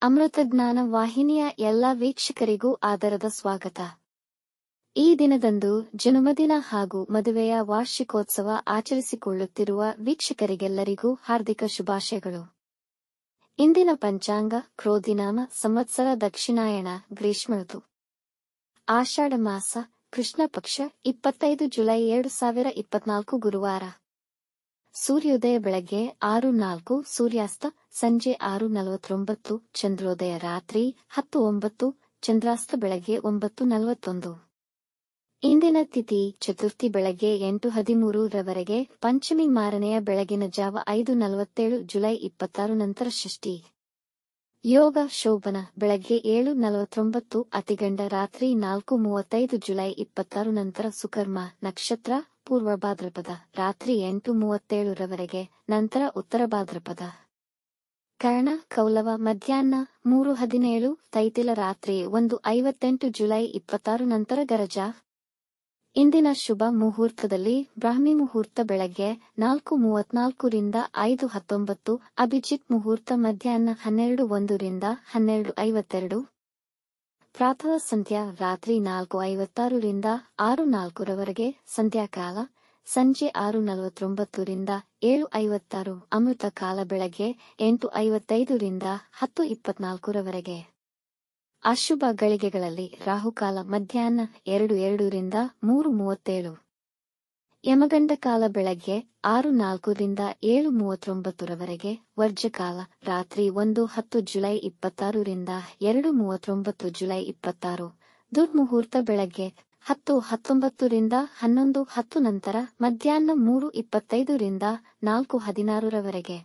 ಅಮೃತಜ್ಞಾನ ವಾಹಿನಿಯ ಎಲ್ಲ ವೀಕ್ಷಕರಿಗೂ ಆದರದ ಸ್ವಾಗತ. ಈ ದಿನದಂದು ಜನ್ಮದಿನ ಹಾಗೂ ಮದುವೆಯ ವಾರ್ಷಿಕೋತ್ಸವ ಆಚರಿಸಿಕೊಳ್ಳುತ್ತಿರುವ ವೀಕ್ಷಕರಿಗೆಲ್ಲರಿಗೂ ಹಾರ್ದಿಕ ಶುಭಾಶಯಗಳು. ಇಂದಿನ ಪಂಚಾಂಗ ಕ್ರೋಧಿನಾಮ ಸಂವತ್ಸರ ದಕ್ಷಿಣಾಯಣ ಗ್ರೀಷ್ಮ ಋತು ಆಷಾಢ ಮಾಸ ಕೃಷ್ಣ ಪಕ್ಷ 25 ಜುಲೈ 2024 ಗುರುವಾರ. ಸೂರ್ಯೋದಯ ಬೆಳಗ್ಗೆ 6:04, ಸೂರ್ಯಾಸ್ತ ಸಂಜೆ 6:49, ಚಂದ್ರೋದಯ ರಾತ್ರಿ 10:09, ಚಂದ್ರಾಸ್ತ ಬೆಳಗ್ಗೆ 9:41. ಇಂದಿನ ತಿಥಿ ಚತುರ್ಥಿ ಬೆಳಗ್ಗೆ 8:13 ರವರೆಗೆ, ಪಂಚಮಿ ಮಾರನೆಯ ಬೆಳಗಿನ ಜಾವ 5:47 ಜುಲೈ 26 ನಂತರ ಷಷ್ಠಿ. ಯೋಗ ಶೋಭನ ಬೆಳಗ್ಗೆ 7:49, ಅತಿಗಂಡ ರಾತ್ರಿ 4:35 ಜುಲೈ 26 ನಂತರ ಸುಕರ್ಮ ನಕ್ಷತ್ರ ಪೂರ್ವ ಭಾದ್ರಪದ ರಾತ್ರಿ 8:37 ರವರೆಗೆ, ನಂತರ ಉತ್ತರ ಭಾದ್ರಪದ. ಕರ್ಣ ಕೌಲವ ಮಧ್ಯಾಹ್ನ 3:17, ತೈತಿಲ ರಾತ್ರಿ 1:58 ಜುಲೈ 26 ನಂತರ ಗರಜ. ಇಂದಿನ ಶುಭ ಮುಹೂರ್ತದಲ್ಲಿ ಬ್ರಾಹ್ಮಿ ಮುಹೂರ್ತ ಬೆಳಗ್ಗೆ 4:34 ರಿಂದ 5:19, ಅಭಿಜಿತ್ ಮುಹೂರ್ತ ಮಧ್ಯಾಹ್ನ 12:01 ರಿಂದ 12:52, ಪ್ರಾತಃ ಸಂಧ್ಯಾ ರಾತ್ರಿ 4:56 ರಿಂದ 6:04 ರವರೆಗೆ, ಸಂಧ್ಯಾಕಾಲ ಸಂಜೆ 6:49 ರಿಂದ 7:56, ಅಮೃತ ಕಾಲ ಬೆಳಗ್ಗೆ 8:55 ರಿಂದ 10:24 ರವರೆಗೆ. ಅಶುಭ ಗಳಿಗೆಗಳಲ್ಲಿ ರಾಹುಕಾಲ ಮಧ್ಯಾಹ್ನ 2:02 ರಿಂದ 3:37, ಯಮಗಂಡ ಕಾಲ ಬೆಳಗ್ಗೆ 6:04 ರಿಂದ 7:39 ರವರೆಗೆ, ವರ್ಜಕಾಲ ರಾತ್ರಿ 1:10 ಜುಲೈ 26 ರಿಂದ 2:39 ಜುಲೈ 26, ದುರ್ಮುಹೂರ್ತ ಬೆಳಗ್ಗೆ 10:19 ರಿಂದ 11:10 ನಂತರ ಮಧ್ಯಾಹ್ನ 3:25 ರಿಂದ 4:16 ರವರೆಗೆ.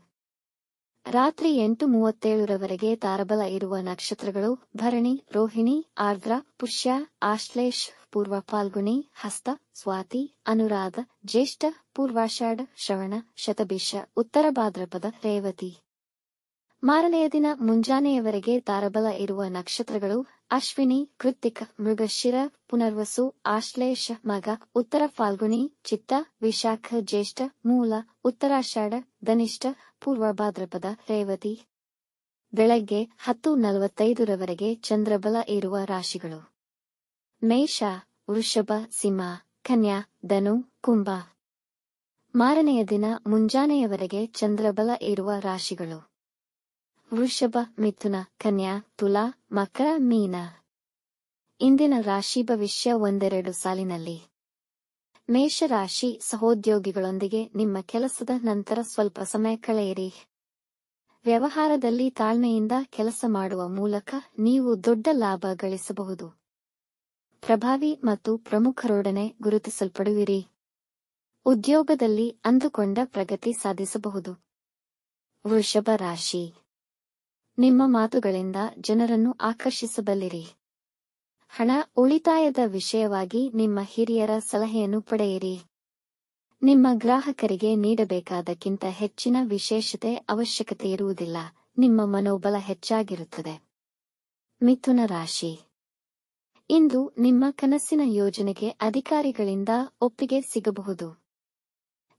ರಾತ್ರಿ 8:37 ರವರೆಗೆ ತಾರಬಲ ಇರುವ ನಕ್ಷತ್ರಗಳು ಭರಣಿ, ರೋಹಿಣಿ, ಆರ್ದ್ರ, ಪುಷ್ಯ, ಆಶ್ಲೇಷ, ಪೂರ್ವ ಫಾಲ್ಗುಣಿ, ಹಸ್ತ, ಸ್ವಾತಿ, ಅನುರಾಧ, ಜ್ಯೇಷ್ಠ, ಪೂರ್ವಾಷಾಢ, ಶ್ರವಣ, ಶತಭಿಷ, ಉತ್ತರ ಭಾದ್ರಪದ, ರೇವತಿ. ಮಾರನೆಯ ದಿನ ಮುಂಜಾನೆಯವರೆಗೆ ತಾರಬಲ ಇರುವ ನಕ್ಷತ್ರಗಳು ಅಶ್ವಿನಿ, ಕೃತ್ತಿಕ, ಮೃಗಶಿರ, ಪುನರ್ವಸು, ಆಶ್ಲೇಷ, ಮಗ, ಉತ್ತರ ಫಾಲ್ಗುಣಿ, ಚಿತ್ತ, ವಿಶಾಖ, ಜ್ಯೇಷ್ಠ, ಮೂಲ, ಉತ್ತರಾಷಾಢ, ಧನಿಷ್ಠ, ಪೂರ್ವ ಭಾದ್ರಪದ, ರೇವತಿ. ಬೆಳಗ್ಗೆ 10:45 ರವರೆಗೆ ಚಂದ್ರಬಲ ಇರುವ ರಾಶಿಗಳು: ಮೇಷ, ವೃಷಭ, ಸಿಂಹ, ಕನ್ಯಾ, ಧನು, ಕುಂಭ. ಮಾರನೆಯ ದಿನ ಮುಂಜಾನೆಯವರೆಗೆ ಚಂದ್ರಬಲ ಇರುವ ರಾಶಿಗಳು: ವೃಷಭ, ಮಿಥುನ, ಕನ್ಯಾ, ತುಲಾ, ಮಕರ, ಮೀನ. ಇಂದಿನ ರಾಶಿ ಭವಿಷ್ಯ ಒಂದೆರಡು ಸಾಲಿನಲ್ಲಿ. ಮೇಷರಾಶಿ, ಸಹೋದ್ಯೋಗಿಗಳೊಂದಿಗೆ ನಿಮ್ಮ ಕೆಲಸದ ನಂತರ ಸ್ವಲ್ಪ ಸಮಯ ಕಳೆಯಿರಿ. ವ್ಯವಹಾರದಲ್ಲಿ ತಾಳ್ಮೆಯಿಂದ ಕೆಲಸ ಮಾಡುವ ಮೂಲಕ ನೀವು ದೊಡ್ಡ ಲಾಭ ಗಳಿಸಬಹುದು. ಪ್ರಭಾವಿ ಮತ್ತು ಪ್ರಮುಖರೊಡನೆ ಗುರುತಿಸಲ್ಪಡುವಿರಿ. ಉದ್ಯೋಗದಲ್ಲಿ ಅಂದುಕೊಂಡ ಪ್ರಗತಿ ಸಾಧಿಸಬಹುದು. ವೃಷಭ ರಾಶಿ, ನಿಮ್ಮ ಮಾತುಗಳಿಂದ ಜನರನ್ನು ಆಕರ್ಷಿಸಬಲ್ಲಿರಿ. ಹಣ ಉಳಿತಾಯದ ವಿಷಯವಾಗಿ ನಿಮ್ಮ ಹಿರಿಯರ ಸಲಹೆಯನ್ನು ಪಡೆಯಿರಿ. ನಿಮ್ಮ ಗ್ರಾಹಕರಿಗೆ ನೀಡಬೇಕಾದಕ್ಕಿಂತ ಹೆಚ್ಚಿನ ವಿಶೇಷತೆ ಅವಶ್ಯಕತೆ ಇರುವುದಿಲ್ಲ. ನಿಮ್ಮ ಮನೋಬಲ ಹೆಚ್ಚಾಗಿರುತ್ತದೆ. ಮಿಥುನ ರಾಶಿ, ಇಂದು ನಿಮ್ಮ ಕನಸಿನ ಯೋಜನೆಗೆ ಅಧಿಕಾರಿಗಳಿಂದ ಒಪ್ಪಿಗೆ ಸಿಗಬಹುದು.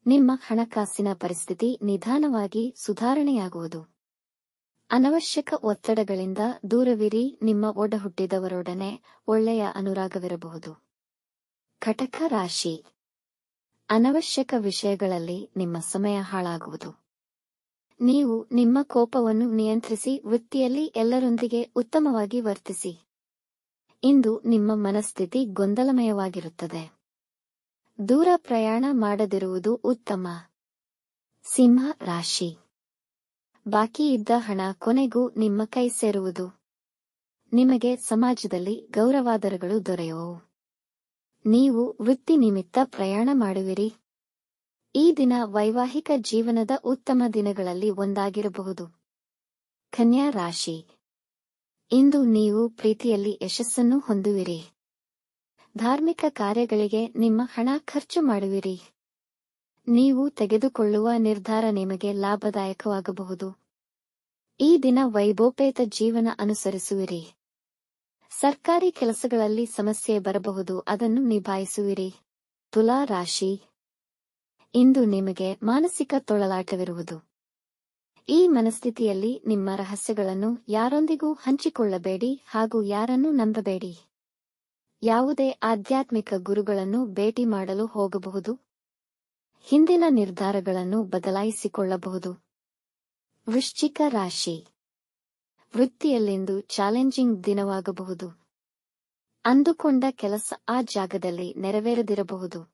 ನಿಮ್ಮ ಹಣಕಾಸಿನ ಪರಿಸ್ಥಿತಿ ನಿಧಾನವಾಗಿ ಸುಧಾರಣೆಯಾಗುವುದು. ಅನವಶ್ಯಕ ಒತ್ತಡಗಳಿಂದ ದೂರವಿರಿ. ನಿಮ್ಮ ಒಡಹುಟ್ಟಿದವರೊಡನೆ ಒಳ್ಳೆಯ ಅನುರಾಗವಿರಬಹುದು. ಕಟಕ ರಾಶಿ, ಅನವಶ್ಯಕ ವಿಷಯಗಳಲ್ಲಿ ನಿಮ್ಮ ಸಮಯ ಹಾಳಾಗುವುದು. ನೀವು ನಿಮ್ಮ ಕೋಪವನ್ನು ನಿಯಂತ್ರಿಸಿ ವೃತ್ತಿಯಲ್ಲಿ ಎಲ್ಲರೊಂದಿಗೆ ಉತ್ತಮವಾಗಿ ವರ್ತಿಸಿ. ಇಂದು ನಿಮ್ಮ ಮನಸ್ಥಿತಿ ಗೊಂದಲಮಯವಾಗಿರುತ್ತದೆ. ದೂರ ಪ್ರಯಾಣ ಮಾಡದಿರುವುದು ಉತ್ತಮ. ಸಿಂಹ ರಾಶಿ, ಬಾಕಿ ಇದ್ದ ಹಣ ಕೊನೆಗೂ ನಿಮ್ಮ ಕೈ ಸೇರುವುದು. ನಿಮಗೆ ಸಮಾಜದಲ್ಲಿ ಗೌರವಾದರಗಳು ದೊರೆಯುವವು. ನೀವು ವೃತ್ತಿ ನಿಮಿತ್ತ ಪ್ರಯಾಣ ಮಾಡುವಿರಿ. ಈ ದಿನ ವೈವಾಹಿಕ ಜೀವನದ ಉತ್ತಮ ದಿನಗಳಲ್ಲಿ ಒಂದಾಗಿರಬಹುದು. ಕನ್ಯಾ ರಾಶಿ, ಇಂದು ನೀವು ಪ್ರೀತಿಯಲ್ಲಿ ಯಶಸ್ಸನ್ನು ಹೊಂದುವಿರಿ. ಧಾರ್ಮಿಕ ಕಾರ್ಯಗಳಿಗೆ ನಿಮ್ಮ ಹಣ ಖರ್ಚು ಮಾಡುವಿರಿ. ನೀವು ತೆಗೆದುಕೊಳ್ಳುವ ನಿರ್ಧಾರ ನಿಮಗೆ ಲಾಭದಾಯಕವಾಗಬಹುದು. ಈ ದಿನ ವೈಭವೋಪೇತ ಜೀವನ ಅನುಸರಿಸುವಿರಿ. ಸರ್ಕಾರಿ ಕೆಲಸಗಳಲ್ಲಿ ಸಮಸ್ಯೆ ಬರಬಹುದು, ಅದನ್ನು ನಿಭಾಯಿಸುವಿರಿ. ತುಲಾ ರಾಶಿ, ಇಂದು ನಿಮಗೆ ಮಾನಸಿಕ ತೊಳಲಾಟವಿರುವುದು. ಈ ಮನಸ್ಥಿತಿಯಲ್ಲಿ ನಿಮ್ಮ ರಹಸ್ಯಗಳನ್ನು ಯಾರೊಂದಿಗೂ ಹಂಚಿಕೊಳ್ಳಬೇಡಿ ಹಾಗೂ ಯಾರನ್ನೂ ನಂಬಬೇಡಿ. ಯಾವುದೇ ಆಧ್ಯಾತ್ಮಿಕ ಗುರುಗಳನ್ನು ಭೇಟಿ ಮಾಡಲು ಹೋಗಬಹುದು. ಹಿಂದಿನ ನಿರ್ಧಾರಗಳನ್ನು ಬದಲಾಯಿಸಿಕೊಳ್ಳಬಹುದು. ವೃಶ್ಚಿಕ ರಾಶಿ. ವೃತ್ತಿಯಲ್ಲಿಂದು ಚಾಲೆಂಜಿಂಗ್ ದಿನವಾಗಬಹುದು. ಅಂದುಕೊಂಡ ಕೆಲಸ ಆ ಜಾಗದಲ್ಲಿ ನೆರವೇರದಿರಬಹುದು.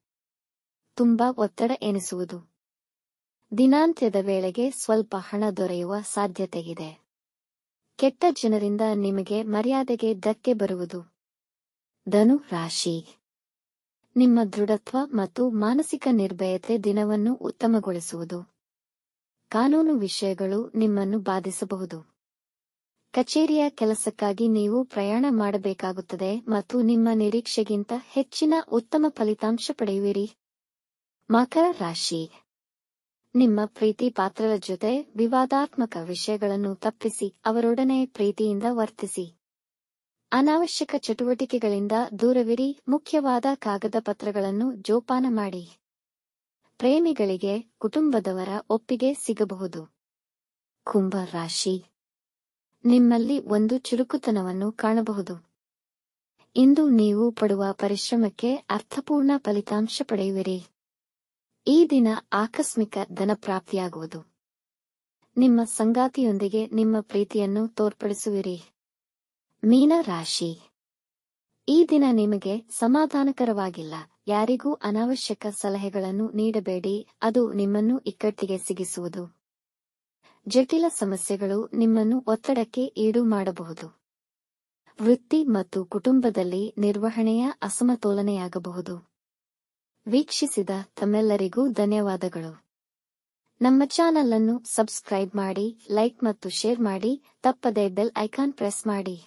ತುಂಬಾ ಒತ್ತಡ ಎನಿಸುವುದು. ದಿನಾಂತ್ಯದ ವೇಳೆಗೆ ಸ್ವಲ್ಪ ಹಣ ದೊರೆಯುವ ಸಾಧ್ಯತೆಯಿದೆ. ಕೆಟ್ಟ ಜನರಿಂದ ನಿಮಗೆ ಮರ್ಯಾದೆಗೆ ಧಕ್ಕೆ ಬರುವುದು. ಧನು ರಾಶಿ. ನಿಮ್ಮ ದೃಢತ್ವ ಮತ್ತು ಮಾನಸಿಕ ನಿರ್ಭಯತೆ ದಿನವನ್ನು ಉತ್ತಮಗೊಳಿಸುವುದು. ಕಾನೂನು ವಿಷಯಗಳು ನಿಮ್ಮನ್ನು ಬಾಧಿಸಬಹುದು. ಕಚೇರಿಯ ಕೆಲಸಕ್ಕಾಗಿ ನೀವು ಪ್ರಯಾಣ ಮಾಡಬೇಕಾಗುತ್ತದೆ ಮತ್ತು ನಿಮ್ಮ ನಿರೀಕ್ಷೆಗಿಂತ ಹೆಚ್ಚಿನ ಉತ್ತಮ ಫಲಿತಾಂಶ ಪಡೆಯುವಿರಿ. ಮಕರ ರಾಶಿ. ನಿಮ್ಮ ಪ್ರೀತಿ ಪಾತ್ರರ ಜೊತೆ ವಿವಾದಾತ್ಮಕ ವಿಷಯಗಳನ್ನು ತಪ್ಪಿಸಿ ಅವರೊಡನೆ ಪ್ರೀತಿಯಿಂದ ವರ್ತಿಸಿ. ಅನಾವಶ್ಯಕ ಚಟುವಟಿಕೆಗಳಿಂದ ದೂರವಿರಿ. ಮುಖ್ಯವಾದ ಕಾಗದ ಪತ್ರಗಳನ್ನು ಜೋಪಾನ ಮಾಡಿ. ಪ್ರೇಮಿಗಳಿಗೆ ಕುಟುಂಬದವರ ಒಪ್ಪಿಗೆ ಸಿಗಬಹುದು. ಕುಂಭ ರಾಶಿ. ನಿಮ್ಮಲ್ಲಿ ಒಂದು ಚುರುಕುತನವನ್ನು ಕಾಣಬಹುದು. ಇಂದು ನೀವು ಪಡುವ ಪರಿಶ್ರಮಕ್ಕೆ ಅರ್ಥಪೂರ್ಣ ಫಲಿತಾಂಶ ಪಡೆಯುವಿರಿ. ಈ ದಿನ ಆಕಸ್ಮಿಕ ಧನಪ್ರಾಪ್ತಿಯಾಗುವುದು. ನಿಮ್ಮ ಸಂಗಾತಿಯೊಂದಿಗೆ ನಿಮ್ಮ ಪ್ರೀತಿಯನ್ನು ತೋರ್ಪಡಿಸುವಿರಿ. ಮೀನ ರಾಶಿ. ಈ ದಿನ ನಿಮಗೆ ಸಮಾಧಾನಕರವಾಗಿಲ್ಲ. ಯಾರಿಗೂ ಅನಾವಶ್ಯಕ ಸಲಹೆಗಳನ್ನು ನೀಡಬೇಡಿ, ಅದು ನಿಮ್ಮನ್ನು ಇಕ್ಕಟ್ಟಿಗೆ ಸಿಗಿಸುವುದು. ಜಟಿಲ ಸಮಸ್ಯೆಗಳು ನಿಮ್ಮನ್ನು ಒತ್ತಡಕ್ಕೆ ಈಡು ಮಾಡಬಹುದು. ವೃತ್ತಿ ಮತ್ತು ಕುಟುಂಬದಲ್ಲಿ ನಿರ್ವಹಣೆಯ ಅಸಮತೋಲನೆಯಾಗಬಹುದು. ವೀಕ್ಷಿಸಿದ ತಮ್ಮೆಲ್ಲರಿಗೂ ಧನ್ಯವಾದಗಳು. ನಮ್ಮ ಚಾನಲ್ ಅನ್ನು ಸಬ್ಸ್ಕ್ರೈಬ್ ಮಾಡಿ, ಲೈಕ್ ಮತ್ತು ಶೇರ್ ಮಾಡಿ, ತಪ್ಪದೇ ಬೆಲ್ ಐಕಾನ್ ಪ್ರೆಸ್ ಮಾಡಿ.